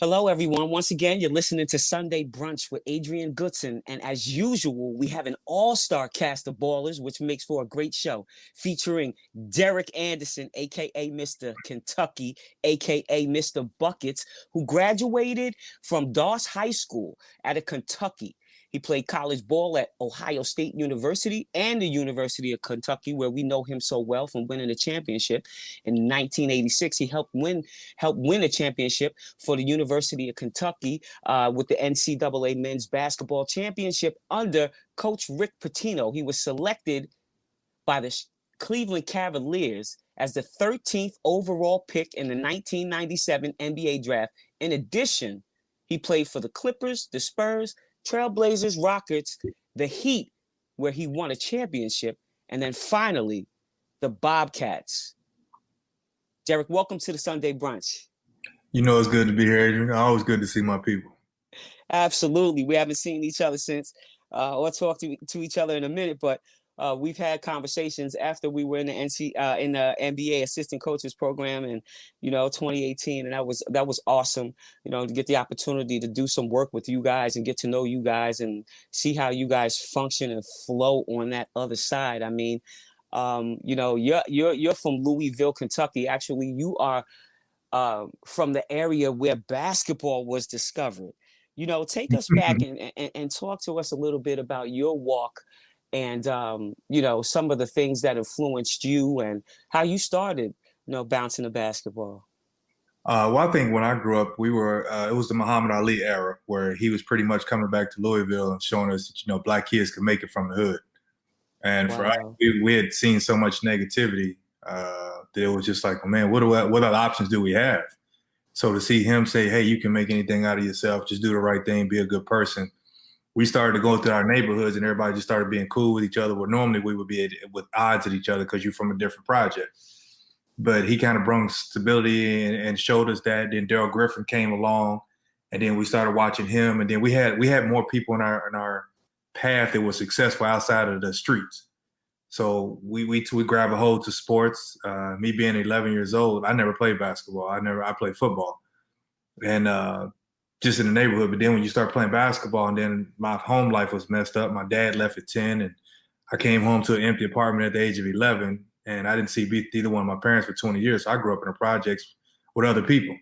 Hello, everyone. Once again, you're listening to Sunday Brunch with Adrian Goodson. And as usual, we have an all-star cast of ballers, which makes for a great show, featuring Derek Anderson, a.k.a. Mr. Kentucky, a.k.a. Mr. Buckets, who graduated from Doss High School out of Kentucky. He played college ball at Ohio State University and the University of Kentucky, where we know him so well from winning a championship. In 1986, he helped win a championship for the University of Kentucky with the NCAA Men's Basketball Championship under Coach Rick Pitino. He was selected by the Cleveland Cavaliers as the 13th overall pick in the 1997 NBA draft. In addition, he played for the Clippers, the Spurs, Trailblazers, Rockets, the Heat, where he won a championship, and then finally, the Bobcats. Derek, welcome to the Sunday Brunch. You know it's good to be here, Adrian. Always good to see my people. Absolutely. We haven't seen each other since, or talked to each other in a minute, but we've had conversations after we were in the NBA assistant coaches program in 2018, and that was awesome. To get the opportunity to do some work with you guys and get to know you guys and see how you guys function and flow on that other side. I mean, you're from Louisville, Kentucky. Actually, you are from the area where basketball was discovered. Take us back and talk to us a little bit about your walk and, some of the things that influenced you and how you started, bouncing the basketball. Well, I think when I grew up, it was the Muhammad Ali era where he was pretty much coming back to Louisville and showing us that, black kids could make it from the hood. And Wow. For us, we had seen so much negativity that it was just like, oh, man, what other options do we have? So to see him say, hey, you can make anything out of yourself, just do the right thing, be a good person. We started to go through our neighborhoods and everybody just started being cool with each other, where normally we would be with odds at each other because you're from a different project. But he kind of brought stability and showed us that. Then Daryl Griffin came along, and then we started watching him. And then we had more people in our path that were successful outside of the streets. So we grab a hold to sports. Me being 11 years old, I never played basketball. I played football. And just in the neighborhood. But then when you start playing basketball, and then my home life was messed up. My dad left at 10, and I came home to an empty apartment at the age of 11, and I didn't see either one of my parents for 20 years. So I grew up in the projects with other people.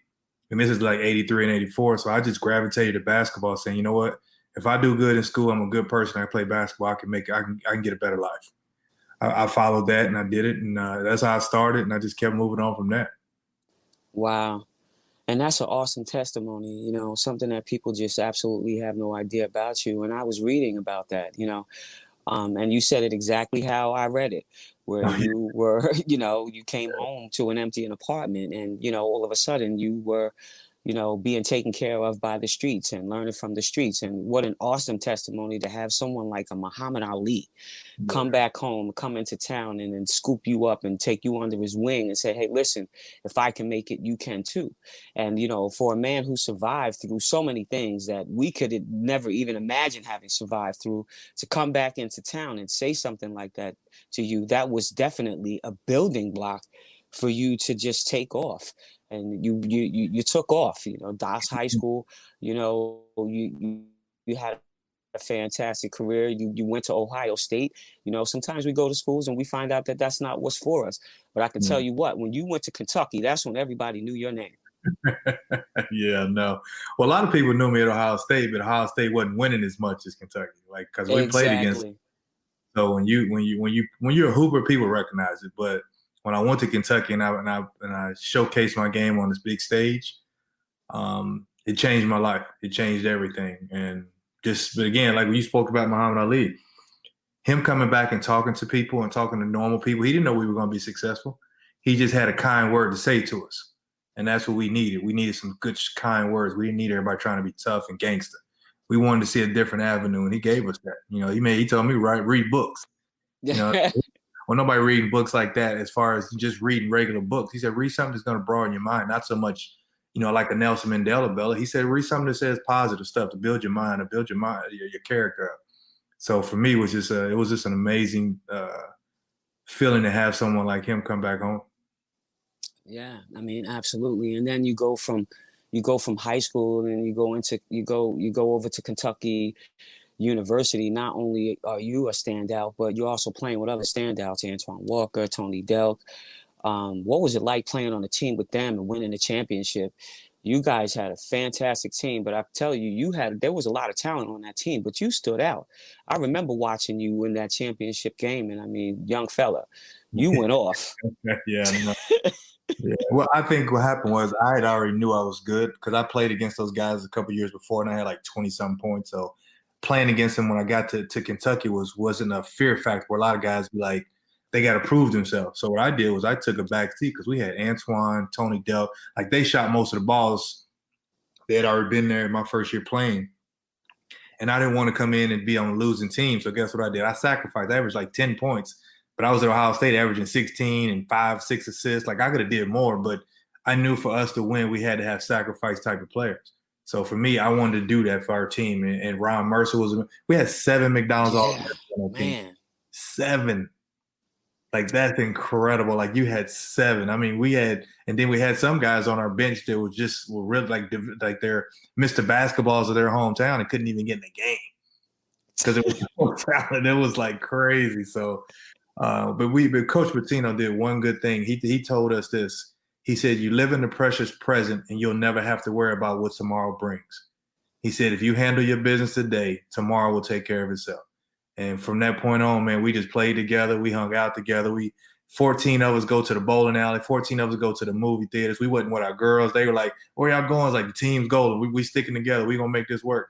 And this is like 83 and 84. So I just gravitated to basketball, saying, you know what? If I do good in school, I'm a good person. I play basketball. I can get a better life. I followed that, and I did it, and that's how I started, and I just kept moving on from that. Wow. And that's an awesome testimony, something that people just absolutely have no idea about you. And I was reading about that, and you said it exactly how I read it, where you were, you came home to an empty apartment and, all of a sudden you were, being taken care of by the streets and learning from the streets. And what an awesome testimony to have someone like a Muhammad Ali come back home, come into town and then scoop you up and take you under his wing and say, hey, listen, if I can make it, you can too. And, for a man who survived through so many things that we could never even imagine having survived through, to come back into town and say something like that to you, that was definitely a building block for you to just take off. And you took off, Doss High School, you had a fantastic career. You went to Ohio State. Sometimes we go to schools and we find out that that's not what's for us. But I can tell you what, when you went to Kentucky, that's when everybody knew your name. Yeah, no. Well, a lot of people knew me at Ohio State, but Ohio State wasn't winning as much as Kentucky, because we played against them. So when you're a hooper, people recognize it. But when I went to Kentucky and I showcased my game on this big stage, it changed my life. It changed everything. And but again, like when you spoke about Muhammad Ali, him coming back and talking to people and talking to normal people, he didn't know we were going to be successful. He just had a kind word to say to us. And that's what we needed. We needed some good, kind words. We didn't need everybody trying to be tough and gangster. We wanted to see a different avenue, and he gave us that. He told me, read books. Well, nobody reading books like that as far as just reading regular books. He said, read something that's going to broaden your mind, not so much, like a Nelson Mandela Bella. He said, read something that says positive stuff to build your mind, your character up. So for me, it was just an amazing feeling to have someone like him come back home. Yeah, I mean, absolutely. And then you go from, you go from high school and you go over to Kentucky University. Not only are you a standout, but you're also playing with other standouts, Antoine Walker, Tony Delk. What was it like playing on a team with them and winning the championship? You guys had a fantastic team, but I tell you, there was a lot of talent on that team, but you stood out. I remember watching you win that championship game, and I mean, young fella, you went off. Yeah, no. Yeah. Well, I think what happened was I had already knew I was good because I played against those guys a couple years before, and I had like 20-something points. So playing against them when I got to Kentucky wasn't a fear factor where a lot of guys be like, they got to prove themselves. So what I did was I took a back seat because we had Antoine, Tony Delk. Like they shot most of the balls. They had already been there in my first year playing. And I didn't want to come in and be on a losing team. So guess what I did? I sacrificed. I averaged like 10 points. But I was at Ohio State averaging 16 and 5, 6 assists. Like I could have did more, but I knew for us to win, we had to have sacrifice type of players. So for me, I wanted to do that for our team. And Ron Mercer we had 7 McDonald's All-Americans on our team. 7. Like that's incredible. Like you had 7. I mean, and then we had some guys on our bench that were really like they're Mr. Basketballs of their hometown and couldn't even get in the game because it was so talent. It was like crazy. So, but Coach Pitino did one good thing. He told us this. He said, "You live in the precious present, and you'll never have to worry about what tomorrow brings." He said, "If you handle your business today, tomorrow will take care of itself." And from that point on, man, we just played together. We hung out together. 14 of us go to the bowling alley. 14 of us go to the movie theaters. We wasn't with our girls. They were like, "Where y'all going?" It's like the team's golden. We sticking together. We gonna make this work.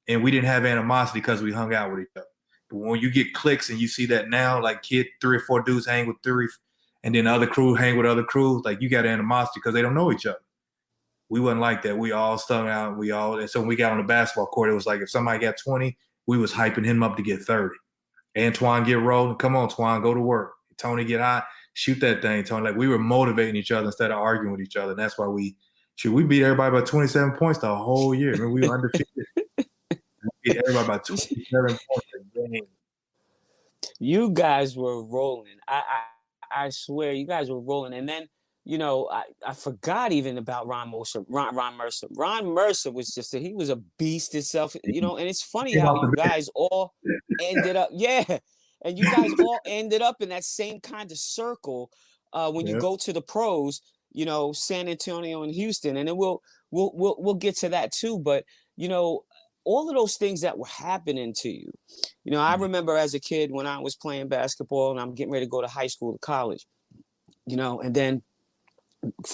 And we didn't have animosity because we hung out with each other. But when you get clicks and you see that now, like 3 or 4 dudes hang with 3, and then other crew hang with other crews, like you got animosity because they don't know each other. We wasn't like that. We all stung out. And so when we got on the basketball court, it was like if somebody got 20, we was hyping him up to get 30. Antoine get rolling. Come on, Twan, go to work. Tony get hot. Shoot that thing, Tony. Like we were motivating each other instead of arguing with each other. And that's why we beat everybody by 27 points the whole year. I mean, we were undefeated. We beat everybody by 27 points a game. You guys were rolling. I swear, you guys were rolling. And then, I forgot even about Ron Mercer. Ron Mercer was he was a beast itself, and it's funny how you guys all ended up, and you guys all ended up in that same kind of circle when you go to the pros, San Antonio and Houston, and then we'll get to that too. But all of those things that were happening to you, I remember as a kid when I was playing basketball and I'm getting ready to go to high school to college, and then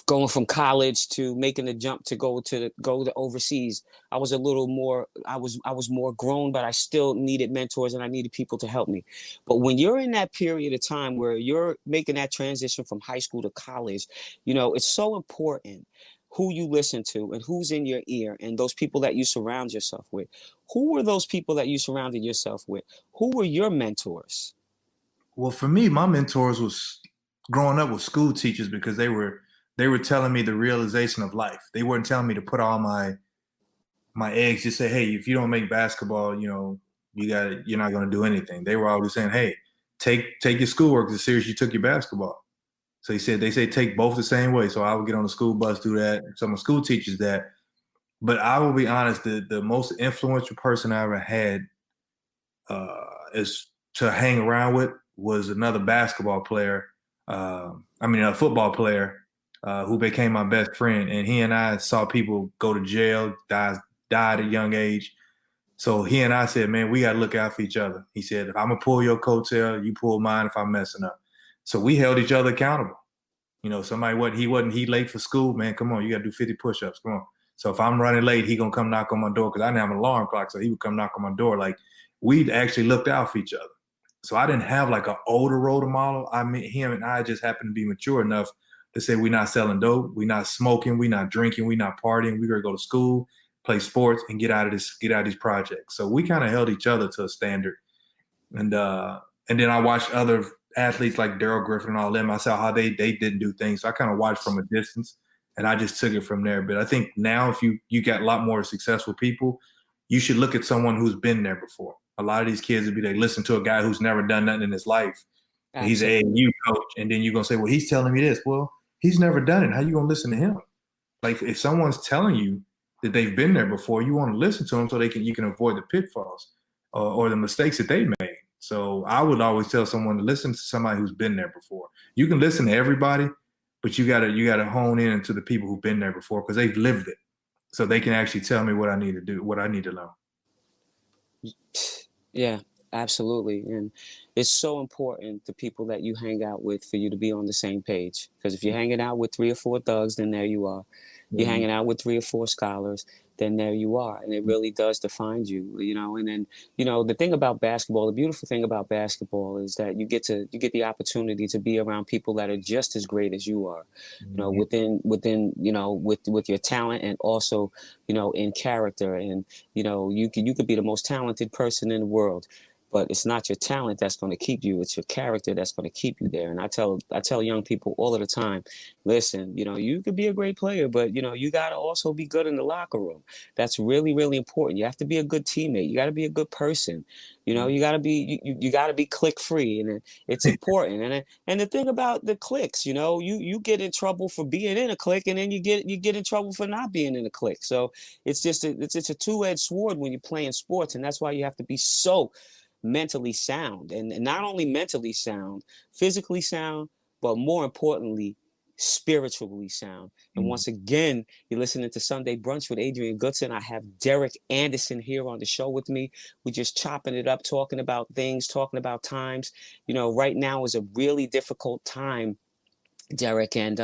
going from college to making the jump to go to overseas. I was a little more, I was more grown, but I still needed mentors and I needed people to help me. But when you're in that period of time where you're making that transition from high school to college, it's so important who you listen to and who's in your ear and those people that you surround yourself with. Who were those people that you surrounded yourself with? Who were your mentors? Well, for me, my mentors was growing up with school teachers because they were telling me the realization of life. They weren't telling me to put all my eggs, just say, hey, if you don't make basketball, you're not going to do anything. They were always saying, hey, take your schoolwork as serious as you took your basketball. So they say take both the same way. So I would get on the school bus, do that. Some of school teachers that. But I will be honest, the most influential person I ever had is to hang around with was another basketball player. A football player who became my best friend. And he and I saw people go to jail, died at a young age. So he and I said, man, we got to look out for each other. He said, if I'm going to pull your coattail, you pull mine if I'm messing up. So we held each other accountable. He late for school, man, come on, you got to do 50 push-ups, come on. So if I'm running late, he going to come knock on my door because I didn't have an alarm clock, so he would come knock on my door. Like, we actually looked out for each other. So I didn't have like an older role model. I mean, him and I just happened to be mature enough to say we're not selling dope, we're not smoking, we're not drinking, we're not partying. We're going to go to school, play sports, and get out of these projects. So we kind of held each other to a standard. And then I watched other athletes like Darrell Griffin and all them. I saw how they didn't do things. So I kind of watched from a distance, and I just took it from there. But I think now if you got a lot more successful people, you should look at someone who's been there before. A lot of these kids would be like, listen to a guy who's never done nothing in his life. He's an AAU coach, and then you're going to say, well, he's telling me this. Well, he's never done it. How you going to listen to him? Like if someone's telling you that they've been there before, you want to listen to them so you can avoid the pitfalls or the mistakes that they made. So I would always tell someone to listen to somebody who's been there before. You can listen to everybody, but you gotta hone in to the people who've been there before because they've lived it. So they can actually tell me what I need to do, what I need to learn. Yeah, absolutely. And it's so important the people that you hang out with for you to be on the same page. Because if you're hanging out with 3 or 4 thugs, then there you are. You're hanging out with 3 or 4 scholars, then there you are. And it really does define you, you know. And then, you know, the thing about basketball, the beautiful thing about basketball is that you get the opportunity to be around people that are just as great as you are, you know, within, you know, with your talent and also, you know, in character. And, you know, you could be the most talented person in the world, but it's not your talent that's going to keep you. It's your character that's going to keep you there. And I tell young people all of the time, listen, you know, you could be a great player, but, you know, you got to also be good in the locker room. That's really, really important. You have to be a good teammate. You got to be a good person. You know, you got to be, you got to be click free, and it's important. And the thing about the cliques, you know, you get in trouble for being in a clique, and then you get in trouble for not being in a clique. So it's just it's a two-edged sword when you're playing sports, and that's why you have to be so mentally sound, and not only mentally sound, physically sound, but more importantly, spiritually sound. And once again, you're listening to Sunday Brunch with Adrian Goodson. I have Derek Anderson here on the show with me. We're just chopping it up, talking about things, talking about times. You know, right now is a really difficult time, Derek, and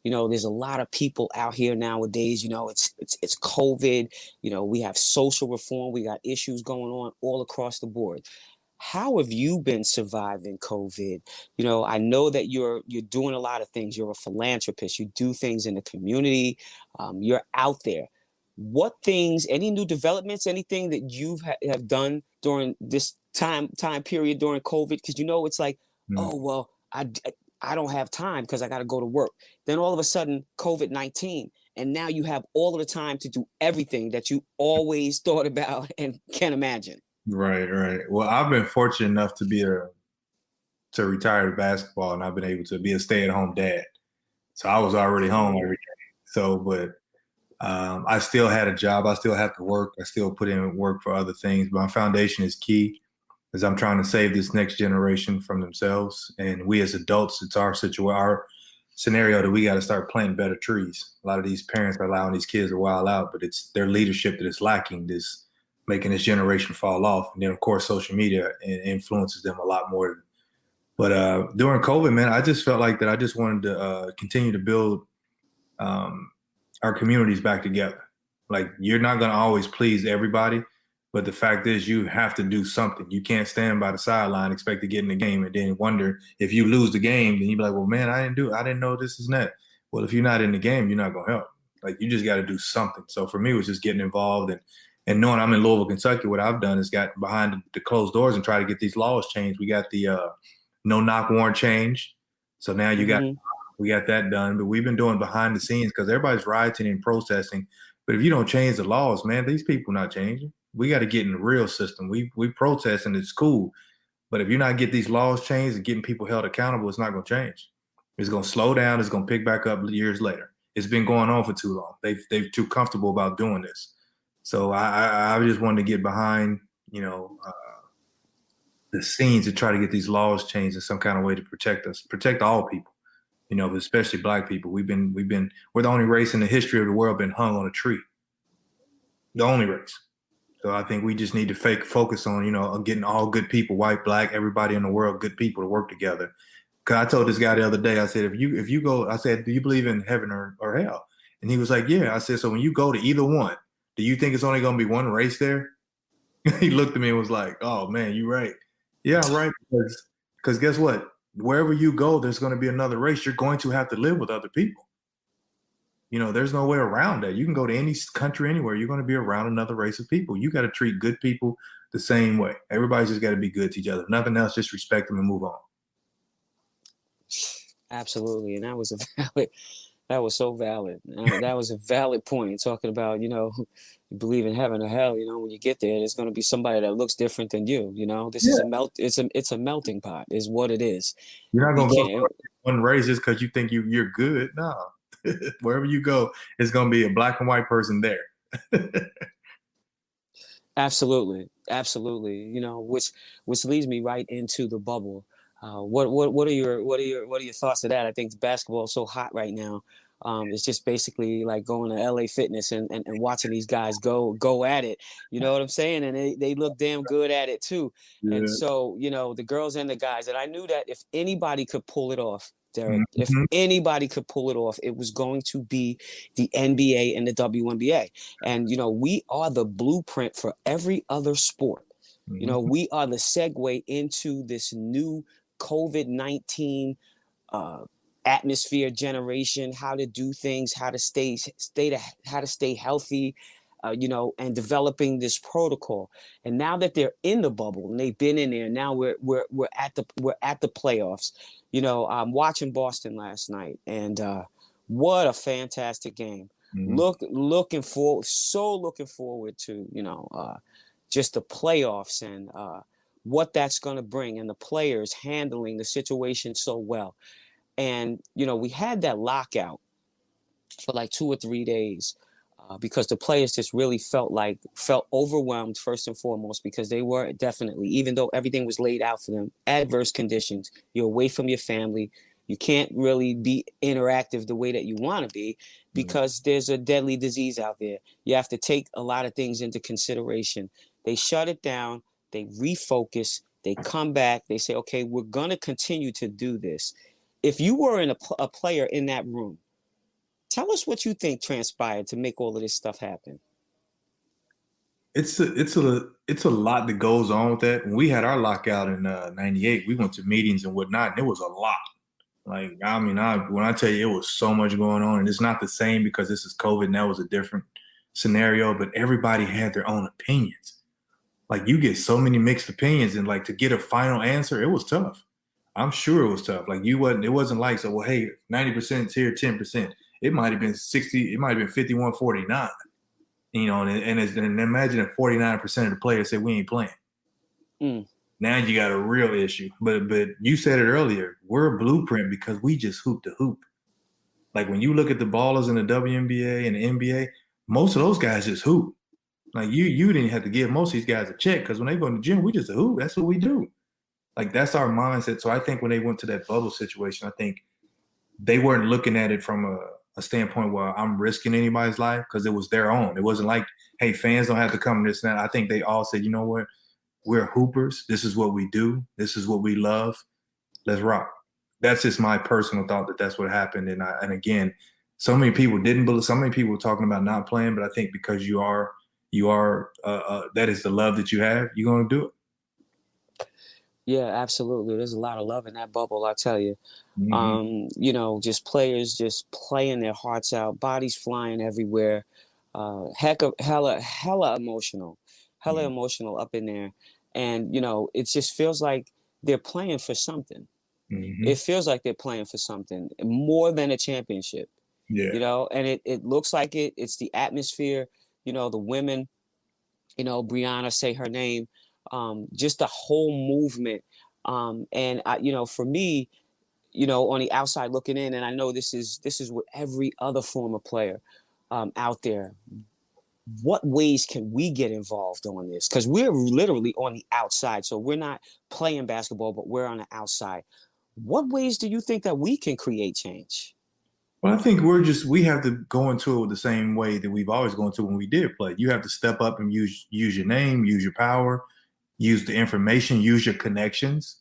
you know, there's a lot of people out here nowadays. You know, it's COVID. You know, we have social reform. We got issues going on all across the board. How have you been surviving COVID? You know, I know that you're doing a lot of things. You're a philanthropist. You do things in the community. You're out there. What things? Any new developments? Anything that have done during this time period during COVID? Because you know, it's like, oh well, I don't have time because I got to go to work. Then all of a sudden, COVID-19, and now you have all of the time to do everything that you always thought about and can't imagine. Right, right. Well, I've been fortunate enough to retire to basketball, and I've been able to be a stay-at-home dad. So I was already home every day. So, but I still had a job. I still have to work. I still put in work for other things. But my foundation is key, as I'm trying to save this next generation from themselves. And we as adults, it's our scenario that we got to start planting better trees. A lot of these parents are allowing these kids to wild out, but it's their leadership that is lacking. This making this generation fall off. And then, of course, social media influences them a lot more. But during COVID, man, I just felt like that I just wanted to continue to build our communities back together. Like, you're not going to always please everybody, but the fact is you have to do something. You can't stand by the sideline, expect to get in the game, and then wonder if you lose the game, then you'd be like, well, man, I didn't know this is that. Well, if you're not in the game, you're not going to help. Like, you just got to do something. So for me, it was just getting involved and knowing I'm in Louisville, Kentucky. What I've done is got behind the closed doors and try to get these laws changed. We got the no knock warrant changed. So now we got that done. But we've been doing behind the scenes because everybody's rioting and protesting. But if you don't change the laws, man, these people not changing. We got to get in the real system. We protest and it's cool. But if you're not getting these laws changed and getting people held accountable, it's not going to change. It's going to slow down. It's going to pick back up years later. It's been going on for too long. They're too comfortable about doing this. So I just wanted to get behind, the scenes to try to get these laws changed in some kind of way to protect us, protect all people, but especially Black people. We're the only race in the history of the world been hung on a tree. The only race. So I think we just need to focus on, getting all good people, white, Black, everybody in the world, good people to work together. Cause I told this guy the other day, I said, if you go, I said, do you believe in heaven or hell? And he was like, yeah. I said, so when you go to either one, do you think it's only going to be one race there? He looked at me and was like, oh man, you're right. Yeah, I'm right. Because guess what? Wherever you go, there's going to be another race. You're going to have to live with other people. There's no way around that. You can go to any country, anywhere. You're going to be around another race of people. You got to treat good people the same way. Everybody's just got to be good to each other. Nothing else, just respect them and move on. Absolutely. And that was so valid. That was a valid point, talking about, you believe in heaven or hell, when you get there, there's going to be somebody that looks different than you. This is it's a melting pot is what it is. You're not going to go one race just because you think you're good. No. Wherever you go, it's going to be a black and white person there. Absolutely, absolutely. Which leads me right into the bubble. What are your thoughts of that? I think basketball is so hot right now. It's just basically like going to LA Fitness and watching these guys go at it. You know what I'm saying? And they look damn good at it too. And Yeah. so, the girls and the guys, and I knew that if anybody could pull it off, Derek, if Mm-hmm. anybody could pull it off, it was going to be the NBA and the WNBA. And, we are the blueprint for every other sport. Mm-hmm. We are the segue into this new COVID-19 uh, atmosphere generation, how to do things, how to how to stay healthy, and developing this protocol. And now that they're in the bubble and they've been in there, now we're at the playoffs. I'm watching Boston last night, and what a fantastic game. Mm-hmm. Looking forward to just the playoffs and what that's going to bring, and the players handling the situation so well. And we had that lockout for like 2 or 3 days because the players just really felt overwhelmed, first and foremost, because they were definitely, even though everything was laid out for them, adverse conditions. You're away from your family. You can't really be interactive the way that you want to be because there's a deadly disease out there. You have to take a lot of things into consideration. They shut it down. They refocus. They come back. They say, okay, we're going to continue to do this. If you were a player in that room, tell us what you think transpired to make all of this stuff happen. It's a lot that goes on with that. When we had our lockout in '98, we went to meetings and whatnot, and it was a lot. Like, I mean, when I tell you it was so much going on, and it's not the same because this is COVID and that was a different scenario, but everybody had their own opinions. Like, you get so many mixed opinions, and like to get a final answer, it was tough. I'm sure it was tough. Like, it wasn't like, so, well, hey, 90% here, 10%. It might have been 60, it might have been 51-49. And imagine if 49% of the players said we ain't playing. Mm. Now you got a real issue. But you said it earlier, we're a blueprint because we just hoop the hoop. Like, when you look at the ballers in the WNBA and the NBA, most of those guys just hoop. Like, you didn't have to give most of these guys a check because when they go in the gym, we just a hoop. That's what we do. Like, that's our mindset. So I think when they went to that bubble situation, I think they weren't looking at it from a standpoint where I'm risking anybody's life because it was their own. It wasn't like, hey, fans don't have to come to this and that. I think they all said, you know what? We're hoopers. This is what we do. This is what we love. Let's rock. That's just my personal thought that's what happened. And again, so many people didn't believe. So many people were talking about not playing, but I think because you are that is the love that you have, you're going to do it. Yeah, absolutely. There's a lot of love in that bubble, I tell you. Mm-hmm. Just players just playing their hearts out, bodies flying everywhere. Hella emotional up in there. And, it just feels like they're playing for something. Mm-hmm. It feels like they're playing for something more than a championship, Yeah. and it looks like it's the atmosphere, the women, Brianna, say her name, just the whole movement. And for me, on the outside looking in, and I know this is with every other former player out there. What ways can we get involved on this? Because we're literally on the outside, so we're not playing basketball, but we're on the outside. What ways do you think that we can create change? Well, I think we have to go into it the same way that we've always gone to when we did play. You have to step up and use your name, use your power, use the information, use your connections.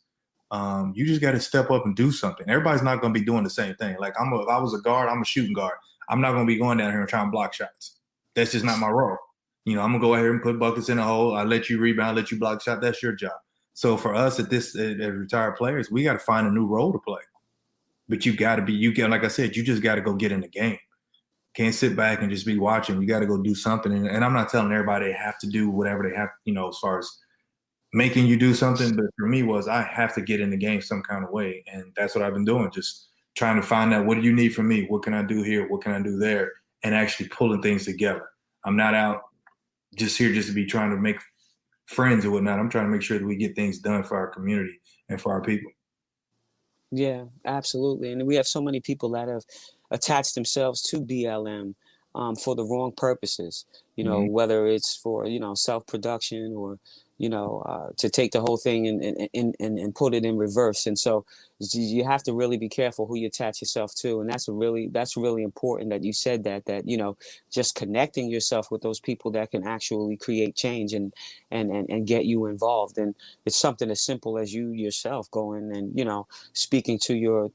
You just got to step up and do something. Everybody's not going to be doing the same thing. Like, if I was a guard, I'm a shooting guard. I'm not going to be going down here and trying to block shots. That's just not my role. I'm gonna go out here and put buckets in the hole. I let you rebound, let you block shot. That's your job. So for us as retired players, we got to find a new role to play. But like I said, you just got to go get in the game. Can't sit back and just be watching. You got to go do something. And I'm not telling everybody they have to do whatever they have, as far as making you do something. But for me I have to get in the game some kind of way. And that's what I've been doing. Just trying to find out, what do you need from me? What can I do here? What can I do there? And actually pulling things together. I'm not out just here just to be trying to make friends or whatnot. I'm trying to make sure that we get things done for our community and for our people. Yeah, absolutely. And we have so many people that have attached themselves to BLM for the wrong purposes, Mm-hmm. whether it's for, self-production or, to take the whole thing and put it in reverse. And so you have to really be careful who you attach yourself to. And that's really important that you said that, just connecting yourself with those people that can actually create change and get you involved. And it's something as simple as you yourself going and, speaking to your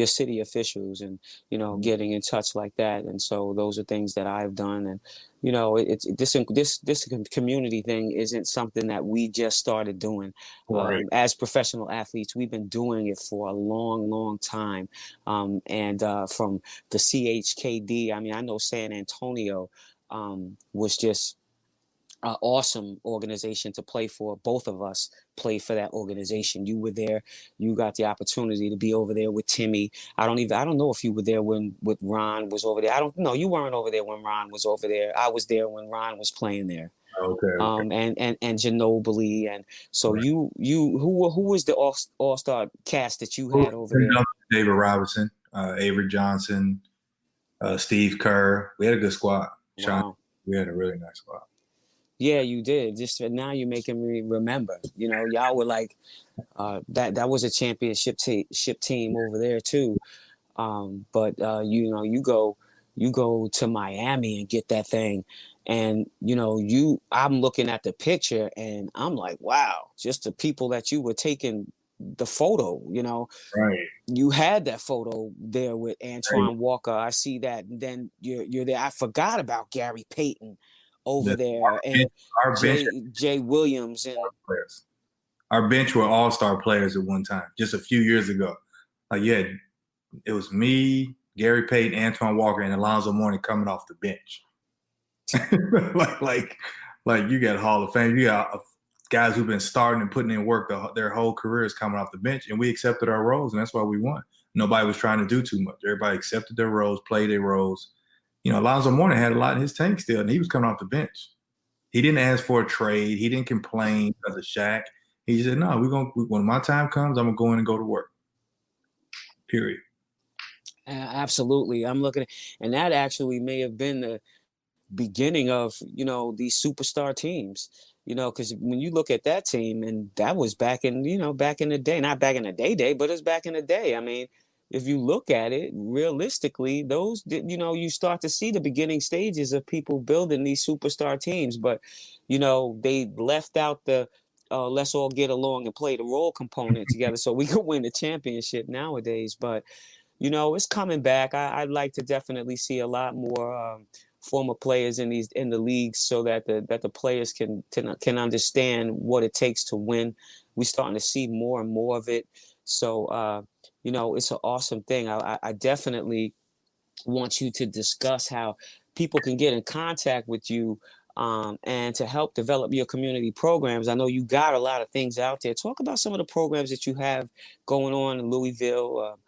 city officials and getting in touch like that. And so those are things that I've done. And it's this community thing isn't something that we just started doing Right. as professional athletes. We've been doing it for a long time. And from the CHKD, I mean, I know San Antonio was just an awesome organization to play for. Both of us played for that organization. You were there. You got the opportunity to be over there with Timmy. I don't know if you were there when Ron was over there. I don't know. You weren't over there when Ron was over there. I was there when Ron was playing there. Okay. Okay. And Ginobili, and so Right. who was the all-star cast that you had over there? David Robinson, Avery Johnson, Steve Kerr. We had a good squad. Sean, Wow. we had a really nice squad. Yeah, you did. Just now you're making me remember. Y'all were like that was a championship team over there too. But you go to Miami and get that thing, and I'm looking at the picture and I'm like, wow, just the people that you were taking the photo. Right. You had that photo there with Right. Antoine Walker. I see that. And then you're there. I forgot about Gary Payton over The, there and our bench Jay Williams and players. Our bench were all-star players at one time, just a few years ago. Yeah, it was me, Gary Payton, Antoine Walker, and Alonzo Mourning coming off the bench. like, like you got Hall of Fame. You got guys who've been starting and putting in work their whole careers coming off the bench, and we accepted our roles, and that's why we won. Nobody was trying to do too much. Everybody accepted their roles, played their roles. Alonzo Mourning had a lot in his tank still, and he was coming off the bench. He didn't ask for a trade. He didn't complain because of Shaq. He said, "No, when my time comes, I'm gonna go in and go to work." Period. absolutely. I'm looking, and that actually may have been the beginning of these superstar teams. Because when you look at that team, and that was back in back in the day, not back in the day, but it's back in the day. I mean, if you look at it realistically, those you start to see the beginning stages of people building these superstar teams, but they left out the let's all get along and play the role component together so we could win the championship nowadays. But it's coming back. I'd like to definitely see a lot more former players in the leagues so that the players can understand what it takes to win. We're starting to see more and more of it. So it's an awesome thing. I definitely want you to discuss how people can get in contact with you and to help develop your community programs. I know you got a lot of things out there. Talk about some of the programs that you have going on in Louisville,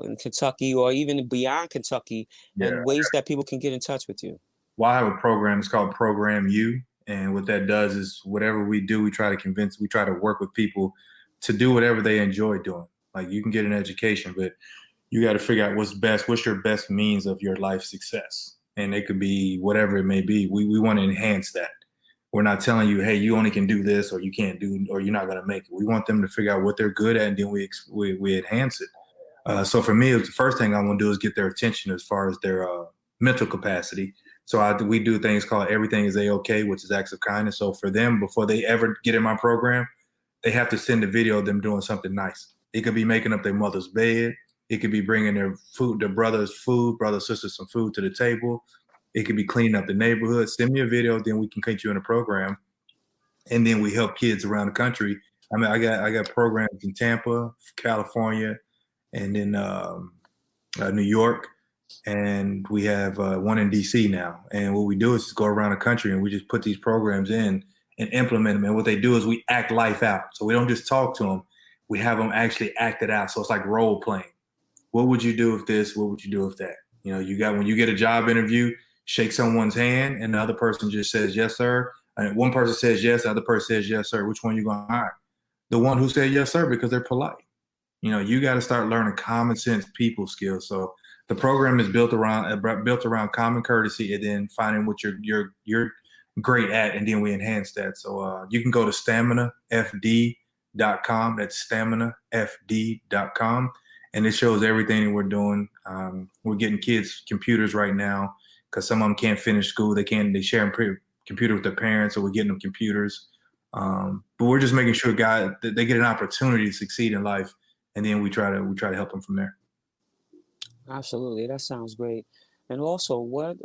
in Kentucky, or even beyond Kentucky, Yeah. and ways that people can get in touch with you. Well, I have a program. It's called Program U, and what that does is whatever we do, we try to work with people to do whatever they enjoy doing. Like you can get an education, but you got to figure out what's your best means of your life success, and it could be whatever it may be. We want to enhance that. We're not telling you, hey, you only can do this, or you can't do, or you're not going to make it. We want them to figure out what they're good at, and then we enhance it. So for me, the first thing I want to do is get their attention as far as their mental capacity. So we do things called Everything is A-OK, which is acts of kindness. So for them, before they ever get in my program, they have to send a video of them doing something nice. It could be making up their mother's bed. It could be bringing their brother's sisters some food to the table. It could be cleaning up the neighborhood. Send me a video, then we can get you in a program. And then we help kids around the country. I mean, I got programs in Tampa, California, and in New York, and we have one in DC now. And what we do is just go around the country and we just put these programs in and implement them. And what they do is we act life out. So we don't just talk to them, we have them actually act it out. So it's like role playing. What would you do if this? What would you do if that? When you get a job interview, shake someone's hand and the other person just says yes, sir. And one person says yes, the other person says yes, sir. Which one are you going to hire? The one who said yes, sir, because they're polite. You know, you got to start learning common sense people skills. So the program is built around common courtesy, and then finding what you're great at, and then we enhance that. So you can go to staminafd.com. That's staminafd.com, and it shows everything that we're doing. We're getting kids computers right now because some of them can't finish school. They share a computer with their parents, so we're getting them computers. But we're just making sure guys that they get an opportunity to succeed in life, and then we try to help them from there. Absolutely, that sounds great. And also, what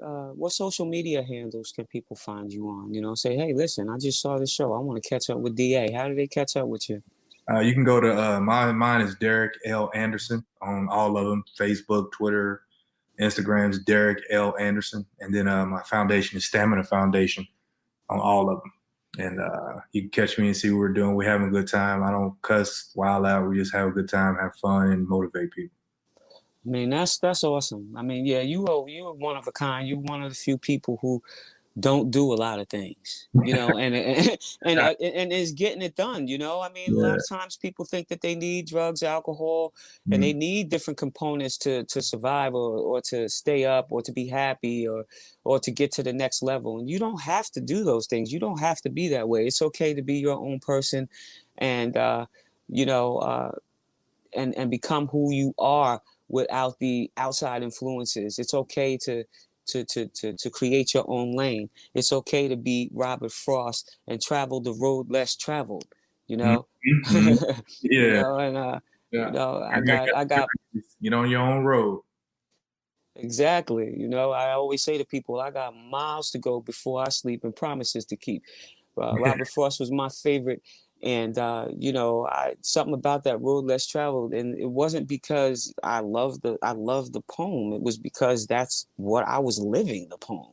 social media handles can people find you on? You know, say, hey, listen, I just saw this show. I want to catch up with DA. How do they catch up with you? You can go to mine is Derek L. Anderson on all of them: Facebook, Twitter, Instagram's Derek L. Anderson, and then my foundation is Stamina Foundation on all of them. And you can catch me and see what we're doing. We're having a good time. I don't cuss, wild out. We just have a good time, have fun, and motivate people. I mean, that's awesome. I mean, yeah, you are one of a kind. You're one of the few people who don't do a lot of things, you know, and is getting it done. You know, I mean, a lot Yeah. of times people think that they need drugs, alcohol, and Mm-hmm. they need different components to survive or to stay up or to be happy or to get to the next level. And you don't have to do those things. You don't have to be that way. It's okay to be your own person, and you know, and become who you are without the outside influences. It's okay to create your own lane. It's okay to be Robert Frost and travel the road less traveled, you know. Mm-hmm. You Yeah. know, and Yeah. you know, I got Get on your own road. exactly. You know, I always say to people, I got miles to go before I sleep and promises to keep. Robert Frost was my favorite, and you know, something about that road less traveled, and it wasn't because I loved the poem. It was because that's what I was living the poem.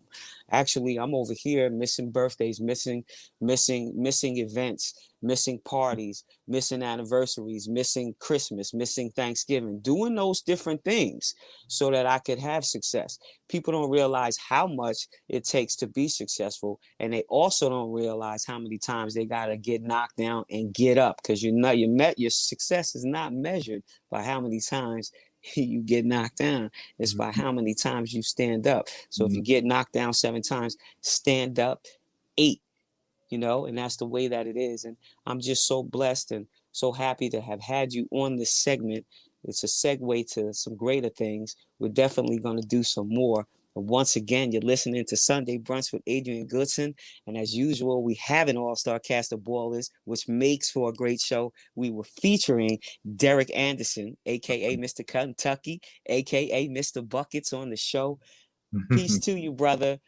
Actually, I'm over here missing birthdays, missing events, missing parties, missing anniversaries, missing Christmas, missing Thanksgiving, doing those different things so that I could have success. People don't realize how much it takes to be successful, and they also don't realize how many times they got to get knocked down and get up, because your success is not measured by how many times you get knocked down. It's by how many times you stand up. So if you get knocked down 7 times, stand up 8, you know, and that's the way that it is. And I'm just so blessed and so happy to have had you on this segment. It's a segue to some greater things. We're definitely going to do some more. But once again, you're listening to Sunday Brunch with Adrian Goodson. And as usual, we have an all-star cast of ballers, which makes for a great show. We were featuring Derek Anderson, a.k.a. Mr. Kentucky, a.k.a. Mr. Buckets on the show. Peace to you, brother.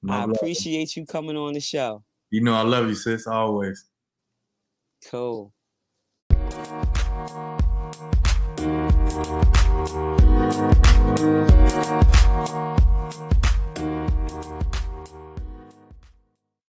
My I brother. appreciate you coming on the show. You know I love you, sis, always. Cool.